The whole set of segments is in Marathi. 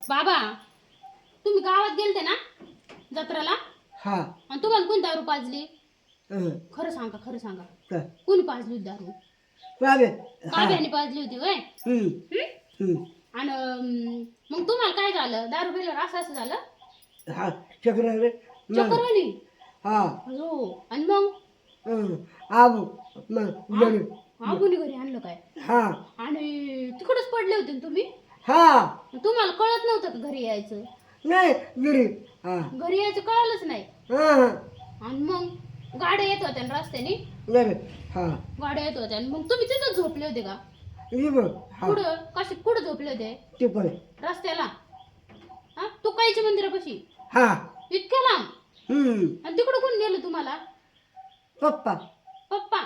बाबा तुम्ही गावात गेलते ना जत्राला हा आणि तुम्हाला कोण दारू पाजली? हं. खरं सांगा, खरं सांगा. काय? कोणी पाजली होती दारू? चालेल. हा. काव्याने पाजली होती वय? हं. हं. आणि मग तुम्हाला काय झालं? दारू पिल्यावर असं असं झालं? हा चक्र रे. चक्कर आली? हा हो. आणि मग हं. आबू मग घरी. आबूने घरी आणलं काय? हा आणि तिकडच पडले होते ना तुम्ही? हा तुम्हाला कळत नव्हतं का घरी यायचं? नाही घरी. हा घरी यायचं कळलंच नाही. हा आणि मग गाड्या येत होत्या ना रस्त्याने? घरी. हा गाड्या येत होत्या आणि मग तुम्ही तिथं झोपले होते का? ये बघ. हा कुठं कशी कुठं झोपले होते? ते पण. रस्त्याला? हा तुकाईच्या मंदिरापाशी? हा इतक्या लांब? आणि तिकडं कोण नेलं तुम्हाला? पप्पा. पप्पा?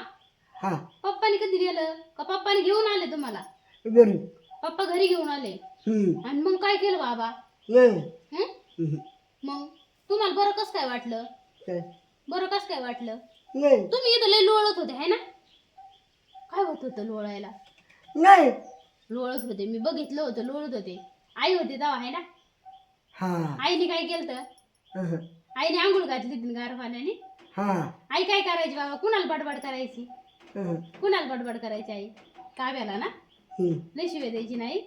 हा पप्पाने कधी नेलं का पप्पाने घेऊन आले तुम्हाला? घरी. पप्पा घरी घेऊन आले आणि मग काय केलं बाबा? नाही. हं? मग तुम्हाला बरं कसं काय वाटलं? काय? बरं कसं काय वाटलं? नाही. तुम्ही इथं लय लोळत होते है ना? काय होत होतं लोळायला? नाही. लोळत होते, मी बघितलं होतं लोळत होते. आई होती तेव्हा है ना? हा आईने काय केलं तर? हं. आईने आंघोळ घातली होती गार पाण्याने. हा आई काय करायची बाबा? कुणाला बडबड करायची? हं. कुणाला बडबड करायची आई? काव्याला ना? हं. लय शिव्या द्यायची नाही?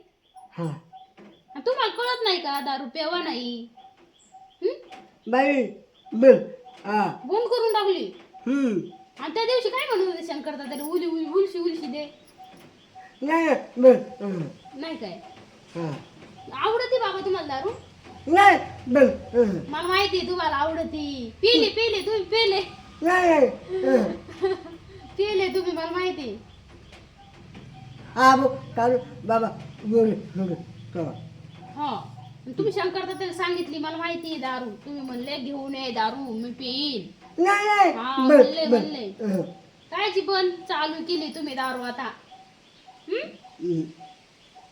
हा आणि तुम्हाला कळत नाही का दारू प्यावा नाही? बाई बर. हा बंद करून टाकली. आणि त्या दिवशी काय म्हणत होते शंकर दादा? उली उली उलशी उलशी दे. नाही बर. नाही काय हा आवडती बाबा तुम्हाला दारू? नाही बर. मला माहिती तुम्हाला आवडती. पिले पिले तुम्ही पिले नाही. पिले तुम्ही मला माहिती. आबू काढू बाबा गोरे गोरे कवा. हा तुम्ही शंकर दादाला सांगितली मला माहिती आहे दारू. तुम्ही म्हणले घेऊन ये दारू मी पिईन. नाही नाही हा बर म्हणले बर. म्हणले. कायची बंद चालू केली तुम्ही दारू आता?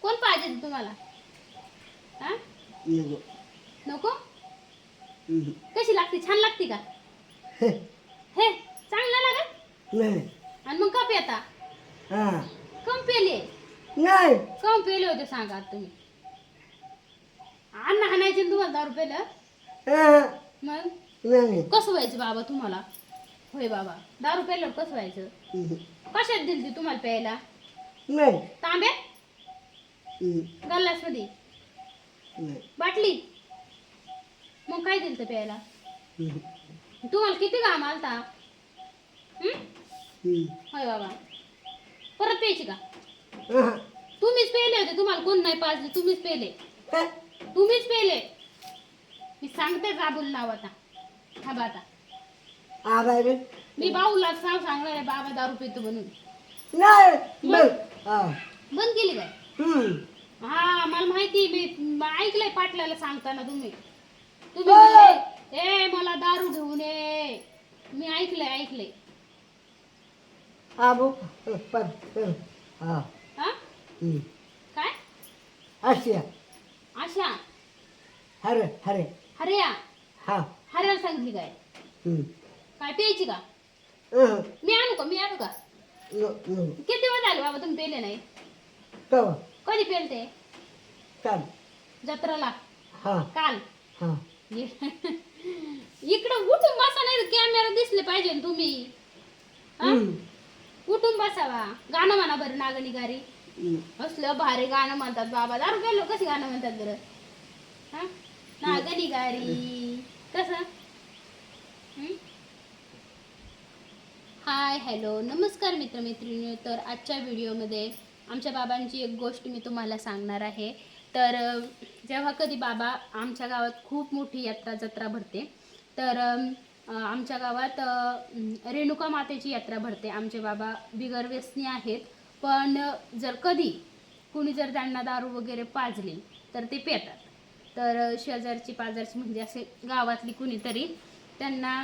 कोण पाहिजे तुम्हाला? हा नको? कशी लागते? छान लागते का? हे चांगलं लागत? नाही. आणि मग का पेता? हा कम पेले? नाही. कम पेले होते सांगा आता तुम्ही? अन्न हाणायचे ना तुम्हाला दारू पेलं? मग नाही. कसं व्हायचं बाबा तुम्हाला? होय बाबा दारू प्यायल्यावर कसं व्हायचं? कशात दिली ती तुम्हाला प्यायला? नाही. तांब्यात? गल्लास मध्ये? बाटली? मग काय दिलं प्यायला? तुम्हाला किती घाम आलता? होय बाबा परत प्यायची का? तुम्हीच पेले होते. तुम्हाला कोण नाही पाजले. तुम्हीच पेले. काय? तुम्हीच पेले. मी सांगते राबूल नाव आता. हा बाता आबाई मी बाऊला सांगणार आहे बाबा दारू पितो म्हणून. नाही बर. हा बंद केली काय? हा मला माहिती. मी ऐकलंय पाटलाला सांगताना तुम्ही तुम्ही म्हणले, ए मला दारू घेऊन ये. मी ऐकलंय. आबू पर हा हा काय? आशिया आशा हरे हरे. हरिया हा हऱ्याला सांगितली काय? काय प्यायची का? मी आणू का? किती वेळ झाले बाबा तुम्ही पेले नाही? कवा कधी पेलते? काल. जत्राला? हा काल? हा इकडं उठून बसा नाही कॅमेरा दिसले पाहिजे ना तुम्ही. हा? उठून बसावा. गाणं म्हणा बरं नागणी गारी. असलं भारी गाणं म्हणतात बाबा. दारू प्यायलो कशी गाणं म्हणतात बरं? हा नागणी गारी कसं? हाय हॅलो नमस्कार मित्रमैत्रिणी. तर आजच्या व्हिडिओमध्ये आमच्या बाबांची एक गोष्ट मी तुम्हाला सांगणार आहे. तर जेव्हा कधी बाबा आमच्या गावात खूप मोठी जत्रा भरते. तर आमच्या गावात रेणुका मातेची यात्रा भरते. आमचे बाबा बिगर व्यसनी आहेत. पण जर कधी कुणी जर त्यांना दारू वगैरे पाजली तर ते पितात. तर शेजारची पाजारची म्हणजे असे गावातली कुणीतरी त्यांना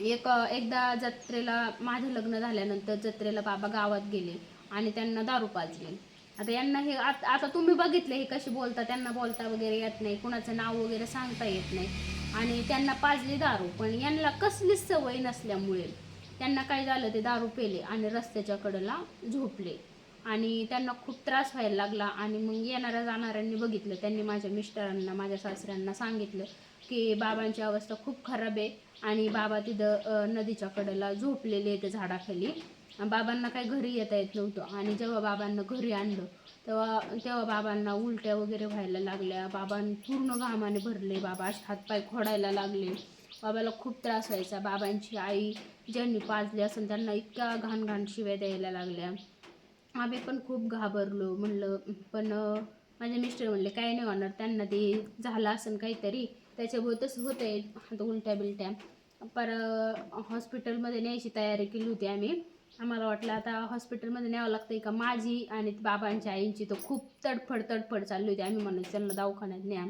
एकदा जत्रेला माझं लग्न झाल्यानंतर जत्रेला बाबा गावात गेले आणि त्यांना दारू पाजली. आता यांना हे आता तुम्ही बघितले हे कशी बोलतात. त्यांना बोलता वगैरे येत नाही. कुणाचं नाव वगैरे सांगता येत नाही. आणि त्यांना पाजली दारू. पण यांना कसलीच सवय नसल्यामुळे त्यांना काय झालं ते दारू पेले आणि रस्त्याच्या कडेला झोपले. आणि त्यांना खूप त्रास व्हायला लागला. आणि मग येणाऱ्या जाणाऱ्यांनी बघितलं, त्यांनी माझ्या मिस्टरांना, माझ्या सासऱ्यांना सांगितलं की बाबांची अवस्था खूप खराब आहे आणि बाबा तिथं नदीच्या कडेला झोपलेले आहेत झाडाखाली. बाबांना काही घरी येता येत नव्हतं. आणि जेव्हा बाबांना घरी आणलं तेव्हा तेव्हा बाबांना उलट्या वगैरे व्हायला लागल्या. पूर्ण घामाने भरले. बाबा असे हातपाय खोडायला लागले. बाबाला खूप त्रास व्हायचा. बाबांची आई ज्यांनी पाजली असेल त्यांना इतक्या घाण घाण शिव्या द्यायला लागल्या. आम्ही पण खूप घाबरलो. म्हणलं पण माझे मिस्टर म्हणले काय नाही होणार, त्यांना ते झालं असेल काहीतरी, त्याच्यामुळे तसं होतं आहे आता उलट्या बिलट्या. पर हॉस्पिटलमध्ये न्यायची तयारी केली होती आम्ही. आम्हाला वाटलं आता हॉस्पिटलमध्ये न्यावं लागतं का. माझी आणि बाबांच्या आईंची तर खूप तडफड चालली होती. आम्ही म्हणत त्यांना दवाखान्यात न्या.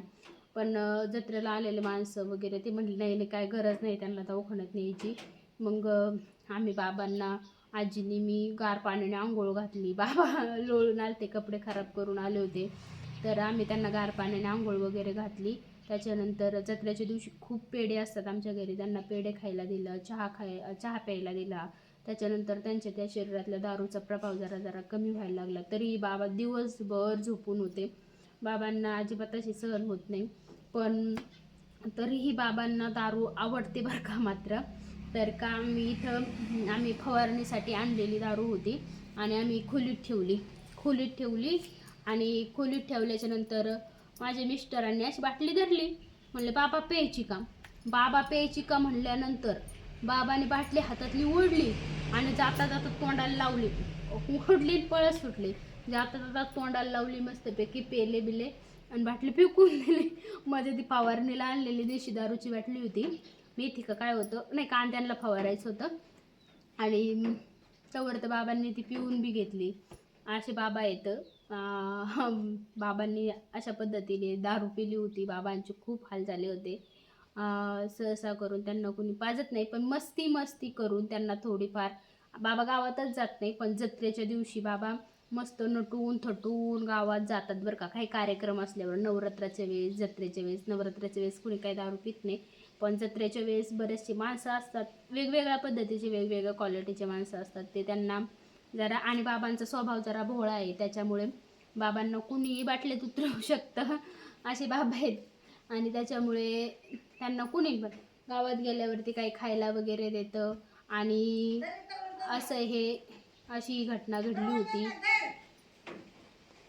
पण जत्रेला आलेले माणसं वगैरे ते म्हणले नाही नाही काय गरज नाही त्यांना दवाखान्यात न्यायची. मग आम्ही बाबांना, आजीनी, मी गार पाण्याने आंघोळ घातली. बाबा लोळून आले ते, कपडे खराब करून आले होते, तर आम्ही त्यांना गार पाण्याने आंघोळ वगैरे घातली. त्याच्यानंतर जत्रेच्या दिवशी खूप पेढे असतात आमच्या घरी, त्यांना पेढे खायला दिलं, चहा प्यायला दिला. त्याच्यानंतर त्यांच्या त्या शरीरातल्या दारूचा प्रभाव जरा जरा कमी व्हायला लागला. तरी बाबा दिवसभर झोपून होते. बाबांना अजिबात अशी सहन होत नाही. पण तरीही बाबांना दारू आवडते बरं का मात्र. तर का आम्ही फवारणीसाठी आणलेली दारू होती आणि आम्ही खोलीत ठेवली आणि खोलीत ठेवल्याच्या नंतर माझ्या मिस्टरांनी अशी बाटली धरली. म्हणले बाबा प्यायची का म्हणल्यानंतर बाबाने बाटली हातातली ओढली आणि जाता जाता तोंडाला लावली. ओढली पळत सुटली. जाता जाता तोंडाला लावली, मस्तपैकी पेले बिले आणि बाटली फेकून दिली. मध्ये ती फवारणीला आणलेली देशी दारूची बाटली होती. मेथी का काय होतं नाही, कांद्यांना फवारायचं होतं. आणि तवर तर बाबांनी ती पिऊन बी घेतली. असे बाबा येतं. बाबांनी अशा पद्धतीने दारू पिली होती. बाबांचे खूप हाल झाले होते. सहसा करून त्यांना कोणी पाजत नाही, पण मस्ती करून त्यांना थोडीफार, बाबा गावातच जात नाही पण जत्रेच्या दिवशी बाबा मस्त नटून थटून गावात जातात बरं का. काही कार्यक्रम असल्यावर, नवरात्राच्या वेळेस, जत्रेच्या वेळेस. नवरात्राच्या वेळेस कुणी काही दारू पित नाही, पण जत्रेच्या वेळेस बरेचसे माणसं असतात, वेगवेगळ्या पद्धतीचे, वेगवेगळ्या क्वालिटीचे माणसं असतात. ते त्यांना जरा, आणि बाबांचा स्वभाव जरा भोळा आहे, त्याच्यामुळे बाबांना कुणीही बाटलीत उतरवू शकतं असे बाबा आहेत. आणि त्याच्यामुळे त्यांना कुणी पण गावात गेल्यावरती काही खायला वगैरे देतं. आणि अशी घटना घडली होती.